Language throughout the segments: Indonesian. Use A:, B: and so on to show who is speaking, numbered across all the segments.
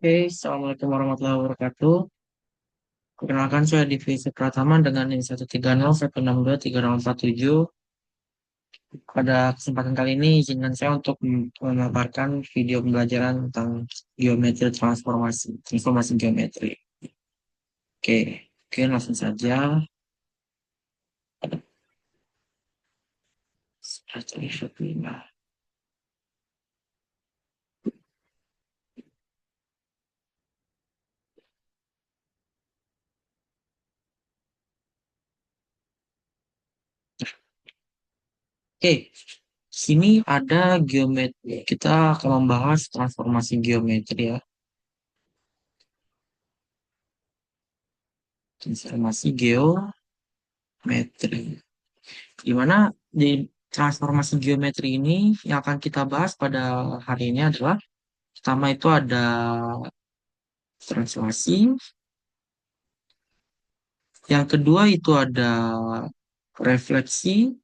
A: Oke, Assalamualaikum warahmatullahi wabarakatuh. Perkenalkan saya Divisi Pratama dengan NIM 130162347. Pada kesempatan kali ini, izinkan saya untuk memaparkan video pembelajaran tentang geometri transformasi geometri. Oke, oke, langsung saja. Sudah terlihat lima. Oke, sini ada geometri. Kita akan membahas transformasi geometri ya. Transformasi geometri. Di mana di transformasi geometri ini yang akan kita bahas pada hari ini adalah pertama itu ada translasi, yang kedua itu ada refleksi,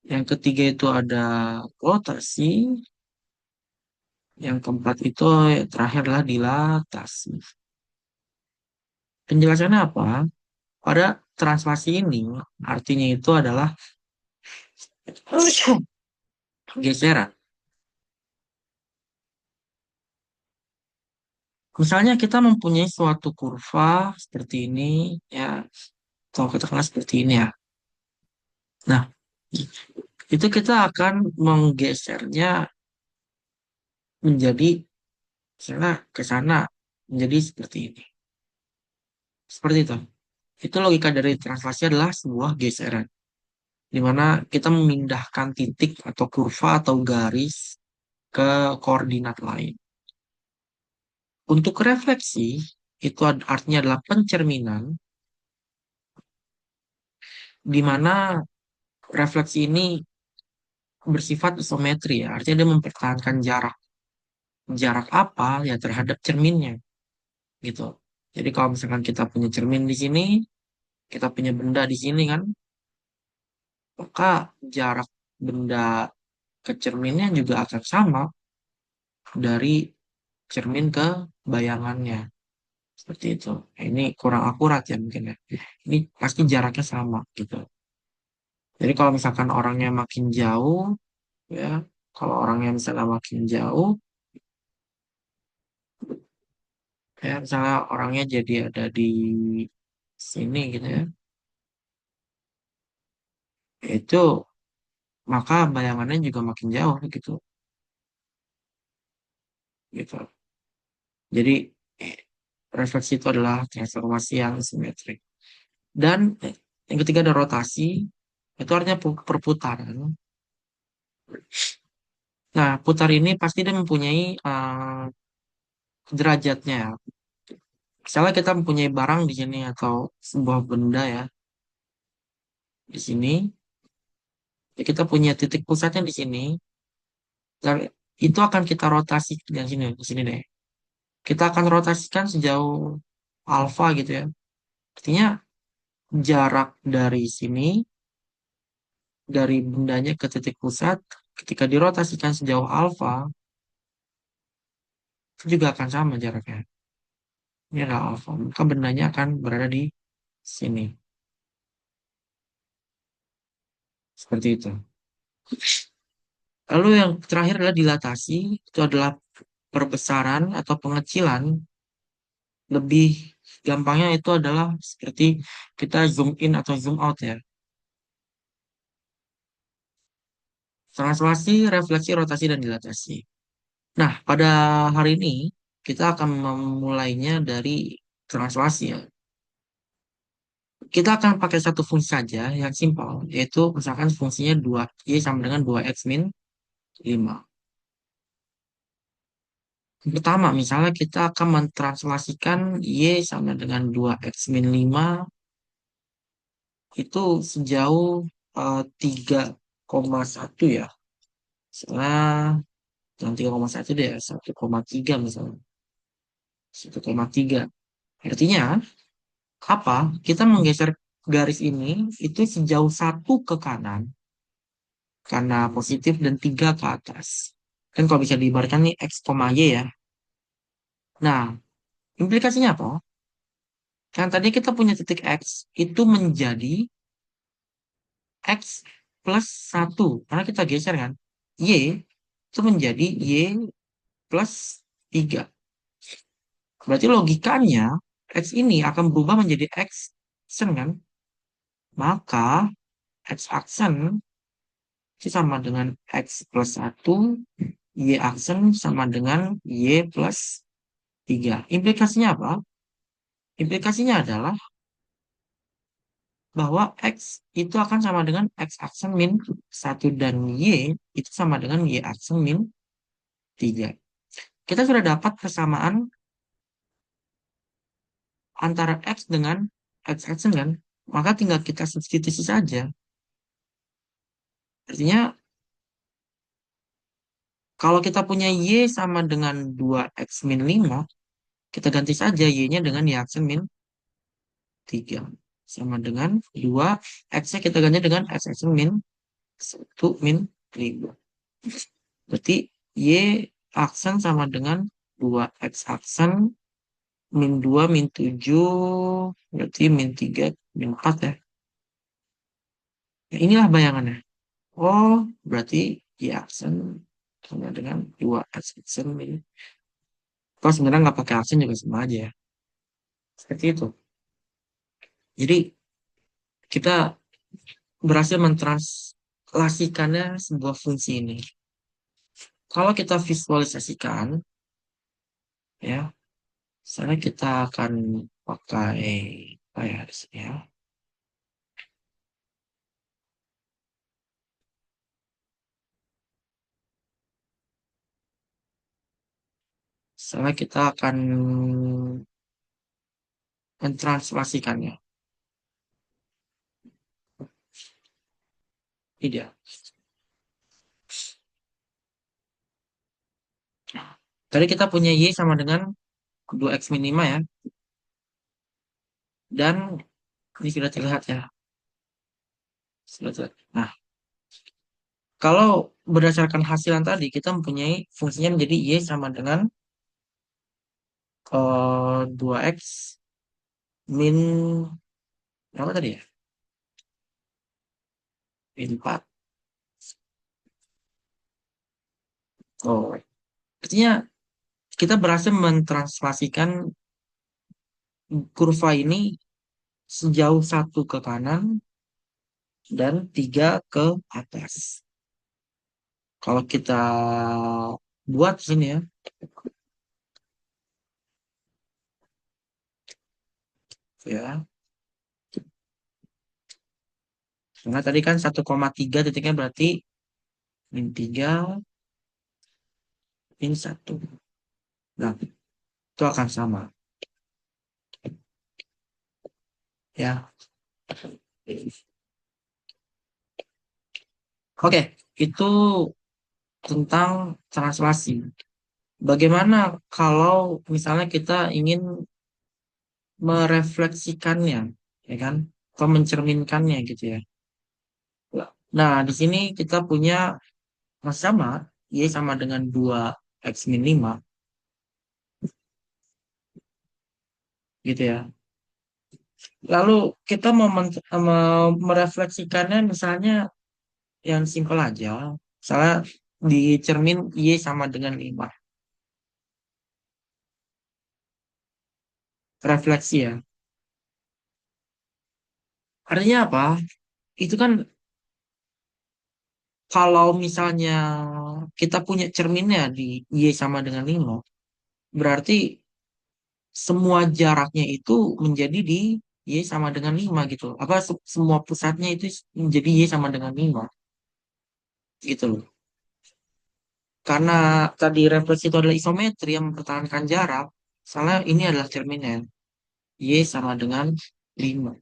A: yang ketiga itu ada rotasi, yang keempat itu terakhir adalah dilatasi. Penjelasannya apa? Pada translasi ini artinya itu adalah geseran. Misalnya kita mempunyai suatu kurva seperti ini ya, atau katakanlah seperti ini ya. Nah, itu kita akan menggesernya menjadi sana ke sana menjadi seperti ini. Seperti itu. Itu logika dari translasi adalah sebuah geseran, di mana kita memindahkan titik atau kurva atau garis ke koordinat lain. Untuk refleksi, itu artinya adalah pencerminan, di mana refleksi ini bersifat isometri ya, artinya dia mempertahankan jarak. Jarak apa ya terhadap cerminnya gitu. Jadi kalau misalkan kita punya cermin di sini, kita punya benda di sini kan, maka jarak benda ke cerminnya juga akan sama dari cermin ke bayangannya. Seperti itu. Nah, ini kurang akurat ya mungkin ya. Ini pasti jaraknya sama gitu. Jadi kalau misalkan orangnya makin jauh, ya, kalau orangnya misalnya makin jauh, ya misalnya orangnya jadi ada di sini gitu ya, itu maka bayangannya juga makin jauh gitu. Gitu. Jadi eh, refleksi itu adalah transformasi yang simetrik. Dan yang ketiga ada rotasi, itu artinya perputaran. Nah, putar ini pasti dia mempunyai derajatnya. Misalnya kita mempunyai barang di sini atau sebuah benda ya di sini, ya kita punya titik pusatnya di sini, dan itu akan kita rotasi di sini deh. Kita akan rotasikan sejauh alfa gitu ya. Artinya jarak dari sini dari bendanya ke titik pusat, ketika dirotasikan sejauh alfa, itu juga akan sama jaraknya. Ini adalah alfa. Maka bendanya akan berada di sini. Seperti itu. Lalu yang terakhir adalah dilatasi. Itu adalah perbesaran atau pengecilan. Lebih gampangnya itu adalah seperti kita zoom in atau zoom out ya. Translasi, refleksi, rotasi, dan dilatasi. Nah, pada hari ini kita akan memulainya dari translasi ya. Kita akan pakai satu fungsi saja yang simpel, yaitu misalkan fungsinya 2Y sama dengan 2X min 5. Yang pertama, misalnya kita akan mentranslasikan Y sama dengan 2X min 5 itu sejauh 3,1 ya. Misalnya, jangan 3,1 deh, 1,3 misalnya. 1,3. Artinya, apa? Kita menggeser garis ini itu sejauh satu ke kanan karena positif dan 3 ke atas. Kan kalau bisa diibaratkan nih X, Y ya. Nah, implikasinya apa? Yang tadi kita punya titik X itu menjadi X plus satu, karena kita geser kan. Y itu menjadi Y plus 3. Berarti logikanya X ini akan berubah menjadi X aksen kan? Maka X aksen itu sama dengan X plus satu, Y aksen sama dengan Y plus 3. Implikasinya apa? Implikasinya adalah bahwa X itu akan sama dengan X aksen min satu dan Y itu sama dengan Y aksen min 3. Kita sudah dapat persamaan antara X dengan X aksen kan? Maka tinggal kita substitusi saja. Artinya kalau kita punya Y sama dengan 2X min 5, kita ganti saja Y-nya dengan Y aksen min 3. Sama dengan 2, X-nya kita ganti dengan X aksen min 1 min 5. Berarti Y aksen sama dengan 2X aksen min 2 min 7, berarti min 3 min 4 ya. Nah, inilah bayangannya. Oh, berarti Y aksen sama dengan 2X aksen min. Kalau sebenarnya nggak pakai aksen juga sama aja ya. Seperti itu. Jadi kita berhasil mentranslasikannya sebuah fungsi ini. Kalau kita visualisasikan, ya, misalnya kita akan pakai apa ya di sini ya. Misalnya kita akan mentranslasikannya. Ini dia. Tadi kita punya Y sama dengan 2X min 5 ya. Dan ini sudah terlihat ya. Sudah terlihat. Nah, kalau berdasarkan hasilan tadi, kita mempunyai fungsinya menjadi Y sama dengan 2X min berapa tadi ya? Min 4. Oh, artinya kita berhasil mentranslasikan kurva ini sejauh satu ke kanan dan tiga ke atas. Kalau kita buat sini ya, karena tadi kan 1,3 titiknya berarti min 3 min 1. Nah, itu akan sama ya. Oke, itu tentang translasi. Bagaimana kalau misalnya kita ingin merefleksikannya, ya kan? Atau mencerminkannya gitu ya. Nah, di sini kita punya sama, Y sama dengan 2X min 5, gitu ya. Lalu kita mau merefleksikannya misalnya yang simpel aja. Misalnya di cermin Y sama dengan 5. Refleksi ya. Artinya apa? Itu kan kalau misalnya kita punya cerminnya di Y sama dengan 5, berarti semua jaraknya itu menjadi di Y sama dengan 5 gitu. Apa semua pusatnya itu menjadi Y sama dengan 5 gitu loh. Karena tadi refleksi itu adalah isometri yang mempertahankan jarak, misalnya ini adalah cerminnya. Y sama dengan 5.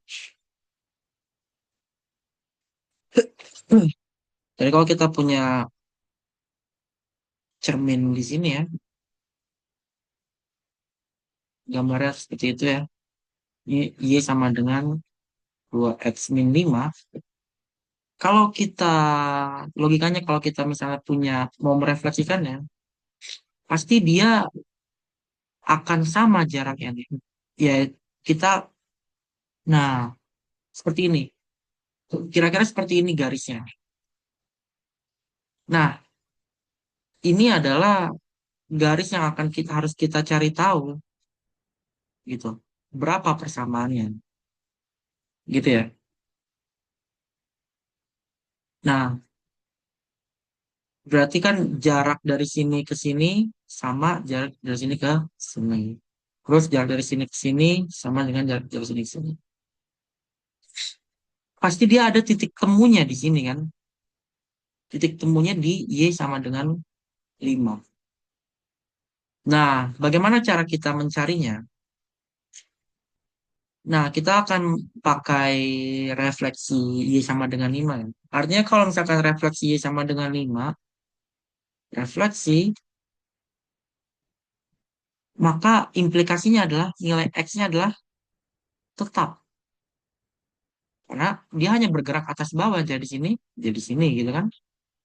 A: Jadi kalau kita punya cermin di sini ya, gambarnya seperti itu ya. Y sama dengan 2X min 5. Kalau kita, logikanya kalau kita misalnya punya, mau merefleksikannya, pasti dia akan sama jaraknya nih. Ya, kita, nah, seperti ini. Kira-kira seperti ini garisnya. Nah, ini adalah garis yang akan kita harus kita cari tahu, gitu. Berapa persamaannya, gitu ya. Nah, berarti kan jarak dari sini ke sini sama jarak dari sini ke sini. Terus jarak dari sini ke sini sama dengan jarak dari sini ke sini. Pasti dia ada titik temunya di sini kan. Titik temunya di Y sama dengan 5. Nah, bagaimana cara kita mencarinya? Nah, kita akan pakai refleksi Y sama dengan 5 ya. Artinya kalau misalkan refleksi Y sama dengan 5, refleksi, maka implikasinya adalah nilai X-nya adalah tetap. Karena dia hanya bergerak atas bawah, jadi sini, jadi sini gitu kan.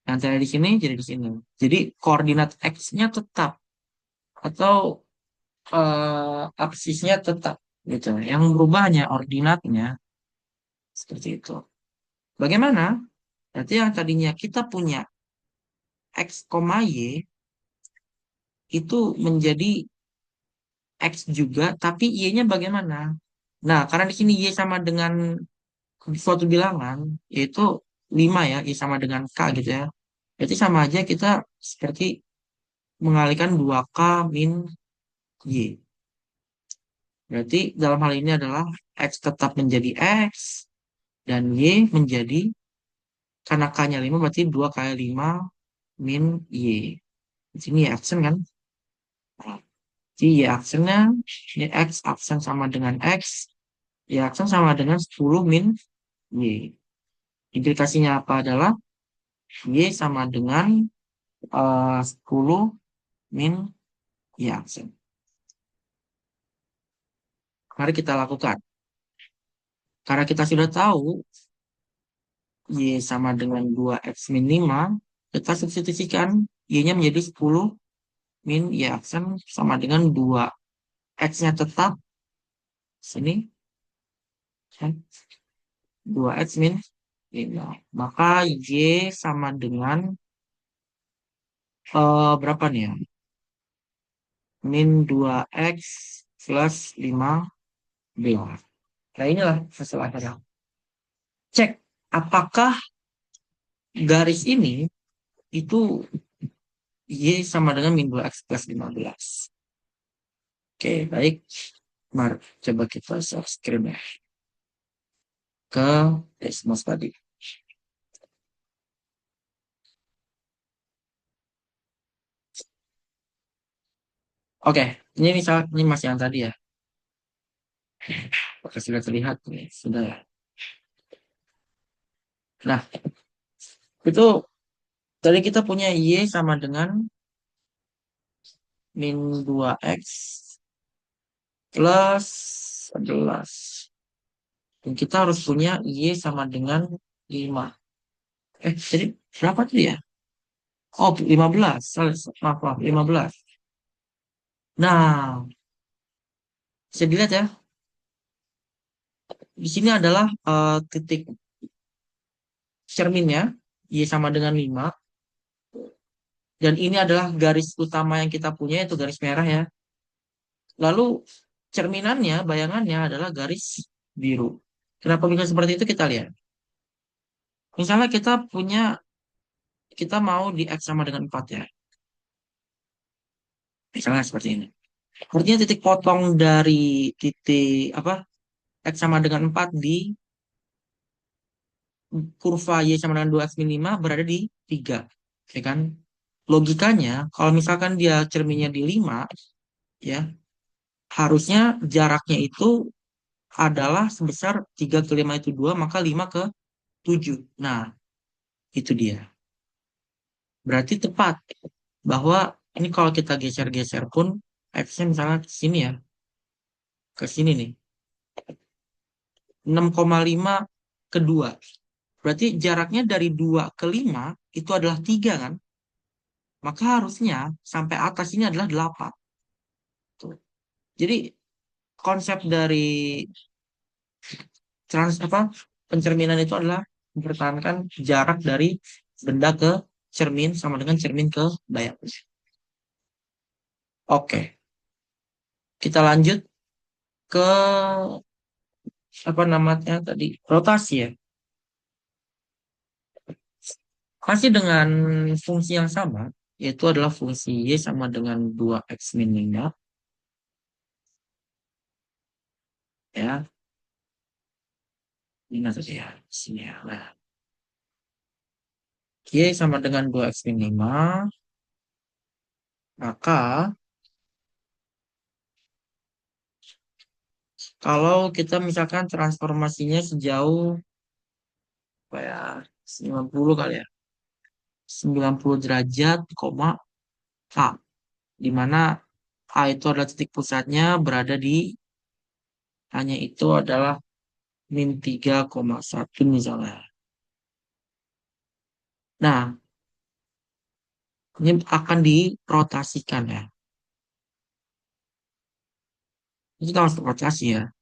A: Yang tadi di sini, jadi di sini. Jadi koordinat X-nya tetap. Atau absisnya tetap. Gitu. Yang berubahnya ordinatnya, seperti itu. Bagaimana? Berarti yang tadinya kita punya X, Y, itu menjadi X juga, tapi Y-nya bagaimana? Nah, karena di sini Y sama dengan suatu bilangan, yaitu 5 ya, Y sama dengan K gitu ya. Berarti sama aja kita seperti mengalihkan 2K min Y. Berarti dalam hal ini adalah X tetap menjadi X, dan Y menjadi, karena K-nya 5, berarti 2 kali 5 min Y. Di sini Y aksen kan? Jadi Y aksennya, ini X aksen sama dengan X, Y aksen sama dengan 10 min Y. Implikasinya apa adalah Y sama dengan 10 min Y aksen. Mari kita lakukan. Karena kita sudah tahu Y sama dengan 2X min 5, kita substitusikan Y-nya menjadi 10 min Y aksen sama dengan 2. X-nya tetap, sini, kan? 2X min 5. Maka Y sama dengan berapa nih ya? Min 2X plus 15. Nah inilah hasil akhirnya. Cek apakah garis ini itu Y sama dengan min 2X plus 15. Oke, baik. Mari coba kita share screen ya ke Desmos tadi. Oke, ini misal ini masih yang tadi ya. Apakah sudah terlihat? Nih, sudah ya. Nah, itu tadi kita punya Y sama dengan min 2X plus 11. Dan kita harus punya Y sama dengan 5. Jadi berapa tadi ya? Oh, 15. Maaf, maaf, 15. Nah, bisa dilihat ya. Di sini adalah titik cerminnya. Y sama dengan 5. Dan ini adalah garis utama yang kita punya, yaitu garis merah ya. Lalu cerminannya, bayangannya adalah garis biru. Kenapa bisa seperti itu kita lihat. Misalnya kita mau di X sama dengan 4 ya. Misalnya seperti ini. Artinya titik potong dari titik apa X sama dengan 4 di kurva Y sama dengan 2X min 5 berada di 3. Ya kan? Logikanya, kalau misalkan dia cerminnya di 5, ya, harusnya jaraknya itu adalah sebesar 3 ke 5 itu 2, maka 5 ke 7. Nah, itu dia. Berarti tepat bahwa ini kalau kita geser-geser pun X-nya misalnya ke sini ya, ke sini nih. 6,5 ke 2. Berarti jaraknya dari 2 ke 5 itu adalah 3 kan? Maka harusnya sampai atas ini adalah 8. Tuh. Jadi konsep dari apa pencerminan itu adalah mempertahankan jarak dari benda ke cermin sama dengan cermin ke layar. Oke, kita lanjut ke apa namanya tadi rotasi ya. Masih dengan fungsi yang sama, yaitu adalah fungsi Y sama dengan 2X min 5, ya. Ini tadi ya, sini ya. Nah, Y sama dengan 2X min 5, maka kalau kita misalkan transformasinya sejauh apa ya, 90 kali ya, 90 derajat, koma A, di mana A itu adalah titik pusatnya berada di hanya itu adalah min 3,1 misalnya. Nah, ini akan dirotasikan ya. Ini kita harus rotasi ya.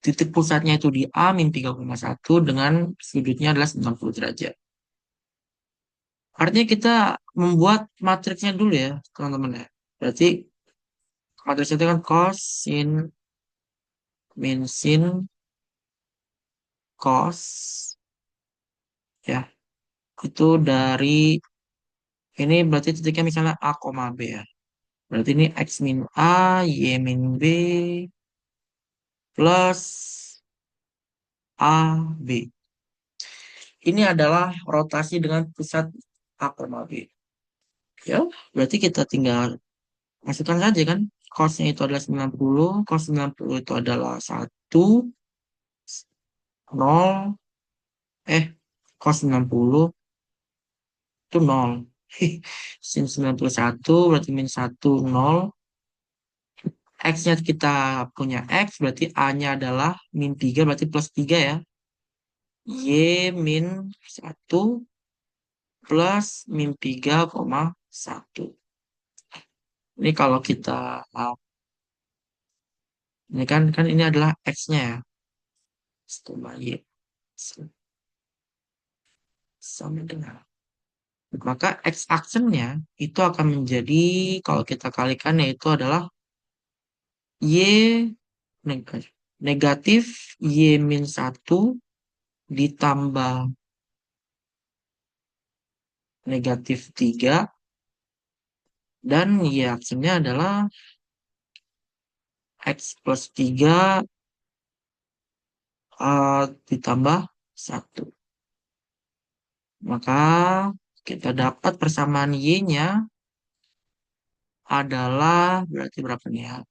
A: Titik pusatnya itu di A min 3,1 dengan sudutnya adalah 90 derajat. Artinya kita membuat matriksnya dulu ya, teman-teman ya. Berarti matriksnya itu kan cos, sin, min, sin, cos, ya. Itu dari, ini berarti titiknya misalnya A, B ya. Berarti ini X min A, Y min B, plus A, B. Ini adalah rotasi dengan pusat A, B. Ya, berarti kita tinggal masukkan saja kan. Cosnya itu adalah 90, cos 90 itu adalah 1, 0, eh, cos 90 itu 0. Sin 91 berarti min 1, 0. X-nya kita punya X, berarti A-nya adalah min 3, berarti plus 3 ya. Y min 1 plus min 3,1. Ini kalau kita, ini kan ini adalah X-nya ya. Setelah Y sama dengan. Maka X aksennya itu akan menjadi, kalau kita kalikan yaitu adalah Y negatif Y min 1 ditambah negatif 3 dan Y aksennya adalah X plus 3 ditambah 1. Maka kita dapat persamaan Y-nya adalah berarti berapa nih ya?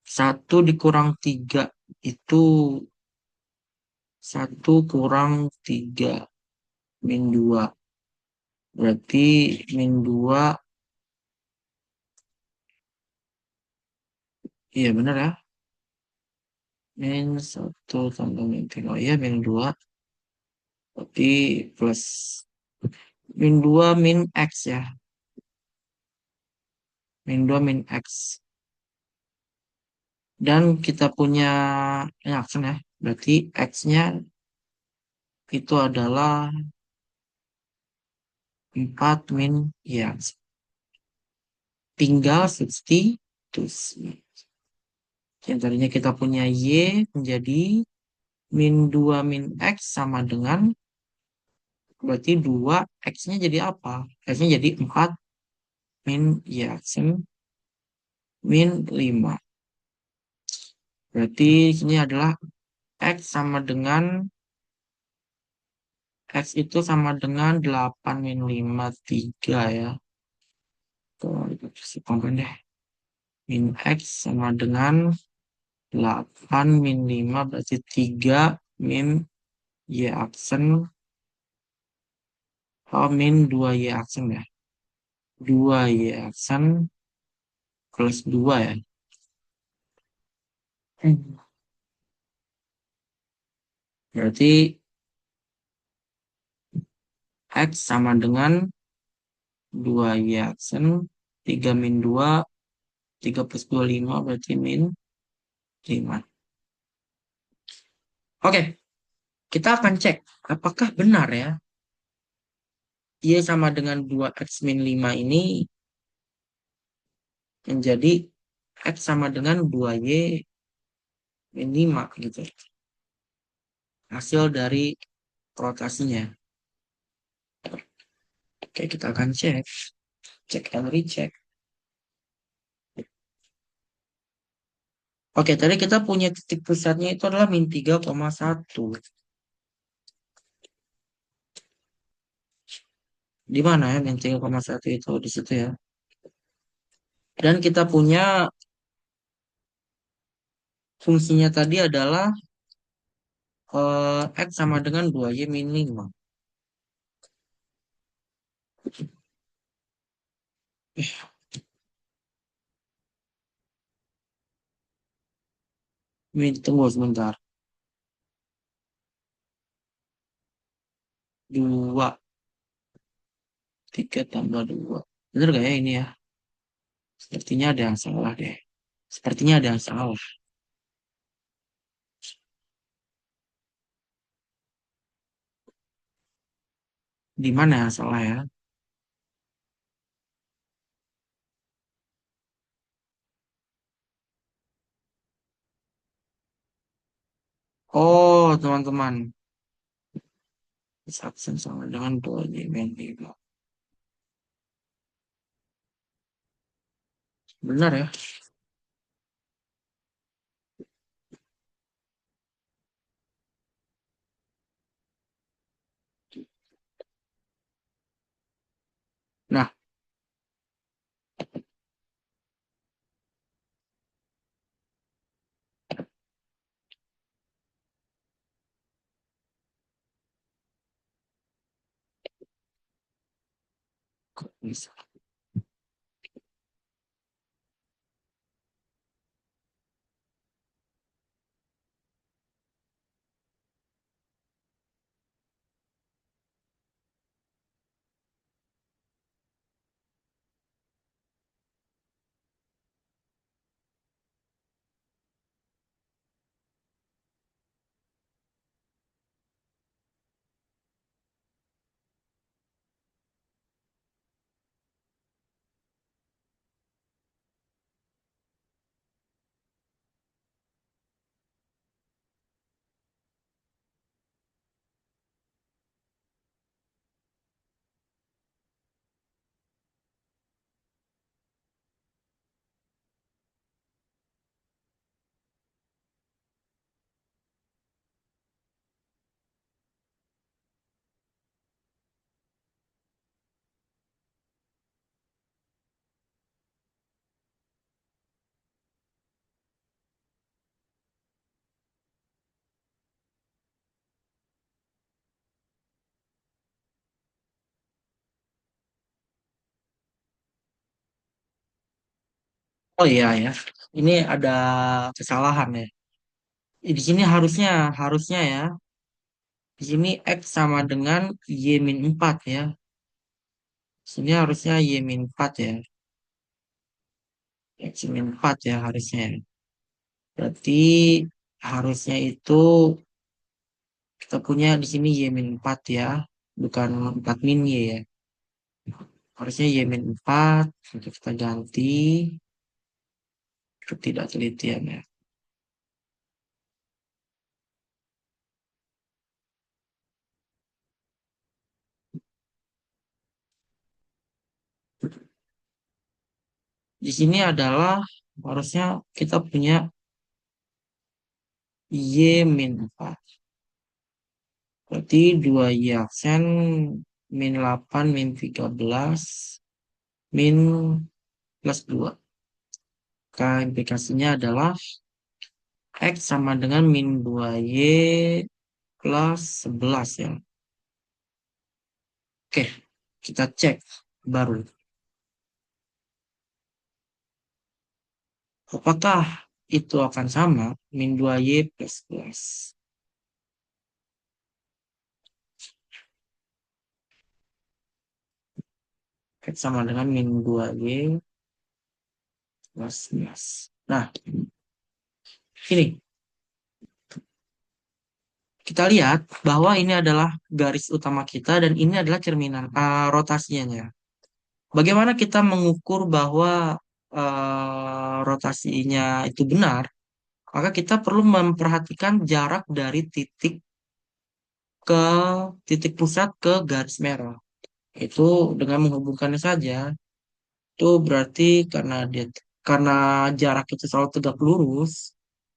A: 1 dikurang 3 itu 1 kurang 3 min 2. Berarti min 2, iya benar ya. Min 1 tambah min 3. Oh iya min 2. Berarti plus min 2 min X ya. Min 2 min X. Dan kita punya ini aksen ya. Berarti X-nya itu adalah 4 min ya. Tinggal substitusi. Yang tadinya kita punya Y menjadi min 2 min X sama dengan berarti 2 X-nya jadi apa? X-nya jadi 4 min Y min 5. Berarti ini adalah X sama dengan X itu sama dengan 8 min 5 3 ya. Tuh, simpan deh. Min X sama dengan 8 min 5 berarti 3 min Y aksen. Oh, min 2 Y aksen ya. 2 Y aksen plus 2 ya. Hmm. Berarti X sama dengan 2 Y aksen 3 min 2 3 plus 25 berarti min 5. Oke, kita akan cek apakah benar ya Y sama dengan 2X min 5 ini menjadi X sama dengan 2Y min 5 gitu. Hasil dari rotasinya. Oke, kita akan cek. Cek and recheck. Oke, tadi kita punya titik pusatnya itu adalah min 3,1. Di mana ya min 3,1 itu? Di situ ya. Dan kita punya fungsinya tadi adalah X sama dengan 2Y min 5. Tunggu sebentar. 2, 3 tambah 2. Bener gak ya ini ya? Sepertinya ada yang salah deh. Sepertinya ada yang salah. Di mana yang salah ya? Oh, teman-teman. Absen sama dengan 2Y min 5. Benar ya? Nah, kok bisa? Oh iya ya. Ini ada kesalahan ya. Di sini harusnya harusnya ya. Di sini X sama dengan Y min 4 ya. Sini harusnya Y min 4 ya. X min 4 ya harusnya. Berarti harusnya itu kita punya di sini Y min 4 ya. Bukan 4 min Y ya. Harusnya Y min 4. Untuk kita ganti ketidaktelitian ya. Di sini adalah harusnya kita punya Y min 4. Berarti 2 Y aksen min 8 min 13 min plus 2. Maka implikasinya adalah X sama dengan min 2Y plus 11 ya. Oke, kita cek baru. Apakah itu akan sama min 2Y plus 11? X sama dengan min 2Y 11. Nah, ini kita lihat bahwa ini adalah garis utama kita dan ini adalah cerminan rotasinya. Bagaimana kita mengukur bahwa rotasinya itu benar? Maka kita perlu memperhatikan jarak dari titik ke titik pusat ke garis merah. Itu dengan menghubungkannya saja. Itu berarti karena jarak itu selalu tegak lurus,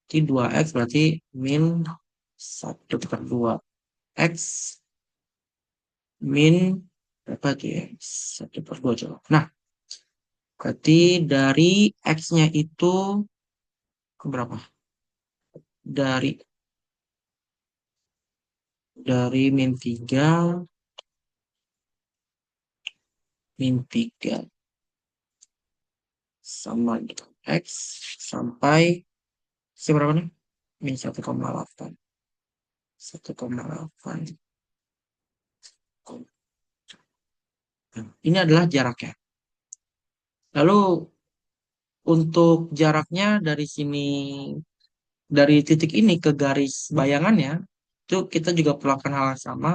A: di 2x berarti min 1/2 x min berapa tuh ya? 1/2 coba. Nah, berarti dari x-nya itu ke berapa? Dari min 3 sama gitu. X sampai seberapa nih? Min 1,8. 1,8. Ini adalah jaraknya. Lalu untuk jaraknya dari sini, dari titik ini ke garis bayangannya, itu kita juga perlakukan hal yang sama.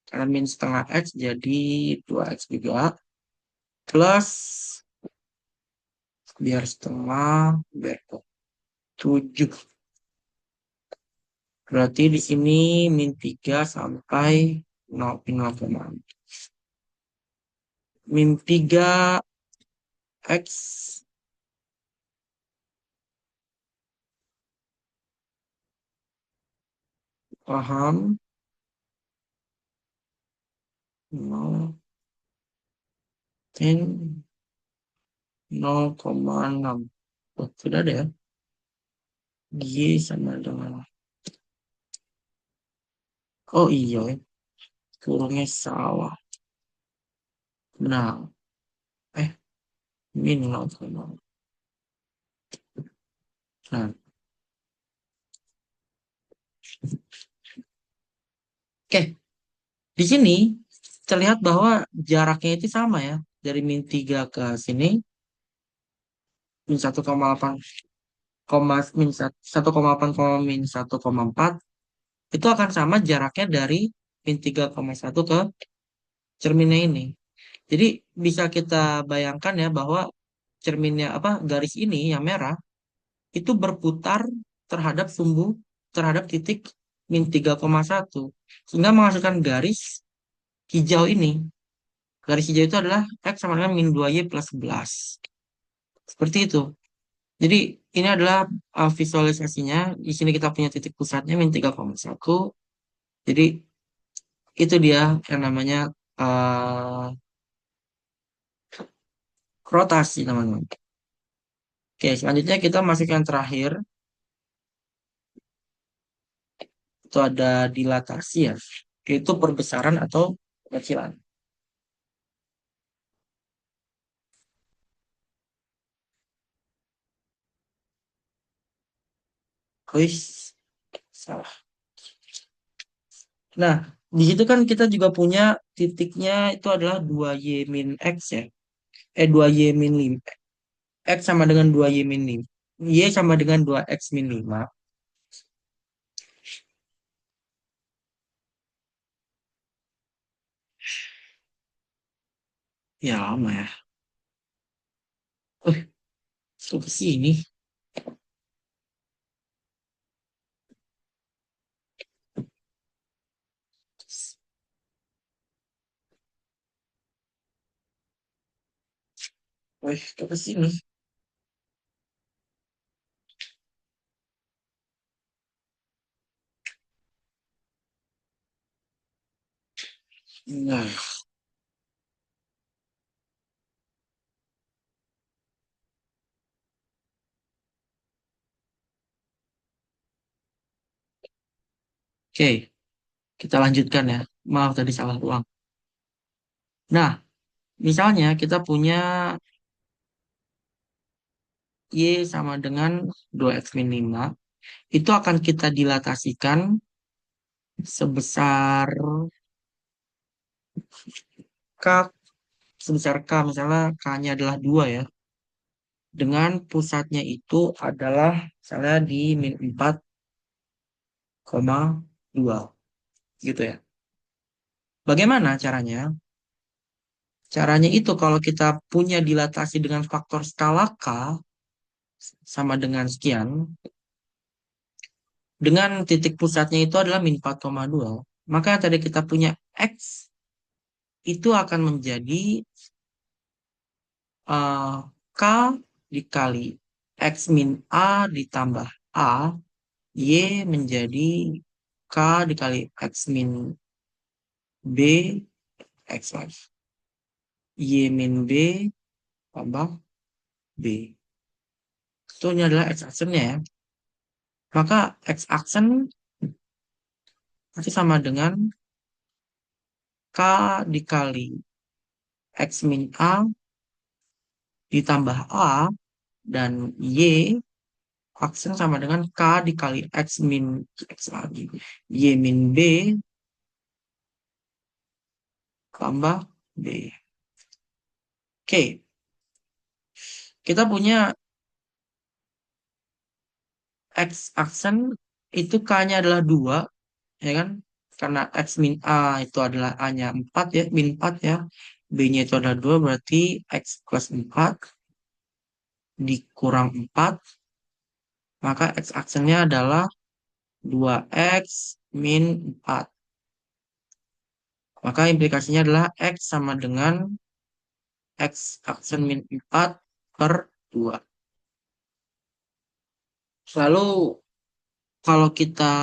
A: Karena min setengah X jadi 2x juga. Plus, biar setengah, biar 7. Berarti di sini min 3 sampai 0,0. Min 3 X paham 0, 10, 0,6. Oh, sudah ada ya. Y sama dengan. Oh iya, ya. Kurungnya salah. Nah, min 0,6. Nah, oke. Di sini terlihat bahwa jaraknya itu sama ya. Dari min 3 ke sini, min 1,8, min 1,8, min 1,4 itu akan sama jaraknya dari min 3,1 ke cerminnya ini. Jadi bisa kita bayangkan ya bahwa cerminnya apa garis ini yang merah itu berputar terhadap terhadap titik min 3,1 sehingga menghasilkan garis hijau ini. Garis hijau itu adalah X sama dengan min 2y plus 11. Seperti itu. Jadi ini adalah visualisasinya. Di sini kita punya titik pusatnya min 3,1. Jadi itu dia yang namanya uh, rotasi teman-teman. Oke, selanjutnya kita masuk yang terakhir. Itu ada dilatasi ya. Itu perbesaran atau kekecilan. Wis, salah. Nah, di situ kan kita juga punya titiknya itu adalah 2y min x ya. 2y min 5. X sama dengan 2y min 5. Y sama dengan 2x min 5. Ya lama ya. Eh, kok ke sini? Kok ke sini? Nah, oke, kita lanjutkan ya. Maaf tadi salah ulang. Nah, misalnya kita punya Y sama dengan 2x min 5. Itu akan kita dilatasikan sebesar K, sebesar K, misalnya K-nya adalah 2 ya. dengan pusatnya itu adalah misalnya di min 4,2 gitu ya. Bagaimana caranya? Caranya itu kalau kita punya dilatasi dengan faktor skala K sama dengan sekian, dengan titik pusatnya itu adalah min 4,2, maka yang tadi kita punya X itu akan menjadi eh, K dikali X min A ditambah A, Y menjadi K dikali X min B, X lagi. Y min B tambah B. Itu ini adalah X aksennya ya. Maka X aksen pasti sama dengan K dikali X min A ditambah A, dan Y aksen sama dengan K dikali X min X lagi. Y min B tambah B. Oke, kita punya X aksen itu K-nya adalah 2, ya kan? Karena X min A itu adalah A-nya 4 ya, min 4 ya. B-nya itu adalah 2, berarti X plus 4 dikurang 4, maka X aksennya adalah 2X min 4. Maka implikasinya adalah X sama dengan X aksen min 4 per 2. Lalu kalau kita,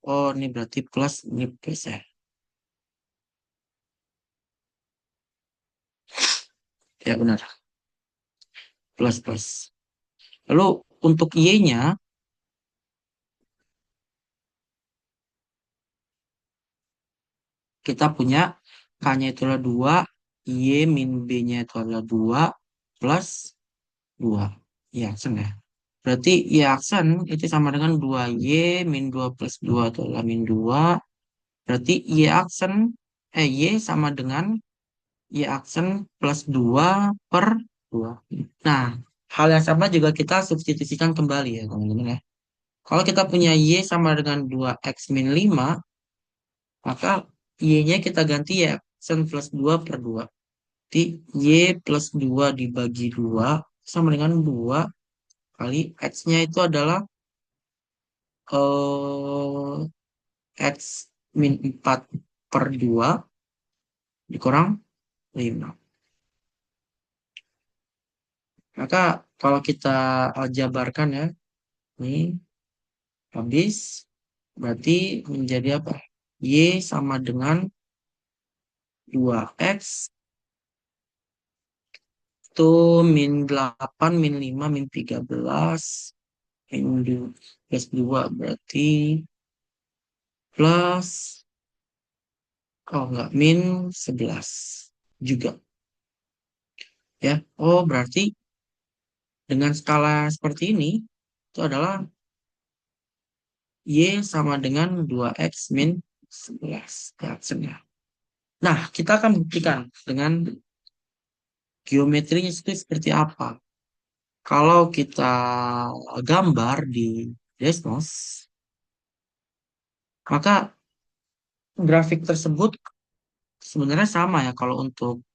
A: oh ini berarti plus, ini plus ya. Ya benar, plus plus. Lalu untuk Y-nya, kita punya K-nya itu adalah 2, Y min B-nya itu adalah 2, plus 2. Ya, aksen ya. Berarti Y aksen itu sama dengan 2Y min 2 plus 2 itu adalah min 2. Berarti Y sama dengan Y aksen plus 2 per 2. Nah, hal yang sama juga kita substitusikan kembali ya teman-teman ya. Kalau kita punya Y sama dengan 2X min 5, maka Y-nya kita ganti Y aksen plus 2 per 2. Jadi Y plus 2 dibagi 2 sama dengan 2 kali X-nya itu adalah X min 4 per 2 dikurang 5. Maka kalau kita jabarkan ya, ini habis berarti menjadi apa? Y sama dengan 2X itu min 8, min 5, min 13, min 2, plus 2 berarti plus, oh enggak, min 11 juga. Ya, oh berarti dengan skala seperti ini, itu adalah Y sama dengan 2X min 11 reaksinya. Nah, kita akan buktikan dengan geometrinya itu seperti apa. Kalau kita gambar di Desmos, maka grafik tersebut sebenarnya sama ya kalau untuk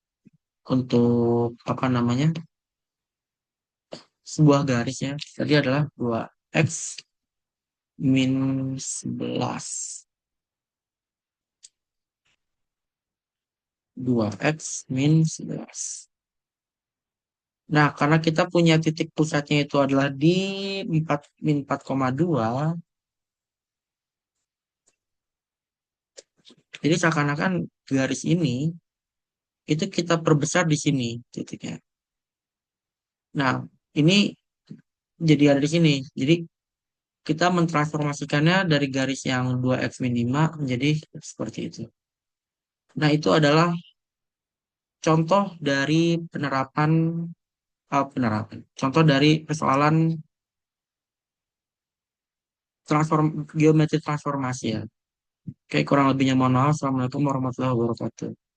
A: apa namanya sebuah garisnya tadi adalah 2X min 11, 2X min 11. Nah, karena kita punya titik pusatnya itu adalah di 4, min 4,2, jadi seakan-akan garis ini itu kita perbesar di sini titiknya. Nah, ini jadi ada di sini. Jadi kita mentransformasikannya dari garis yang 2x min 5 menjadi seperti itu. Nah, itu adalah contoh dari penerapan. Contoh dari persoalan geometri transformasi ya. Oke, kurang lebihnya mohon maaf. Assalamualaikum warahmatullahi wabarakatuh.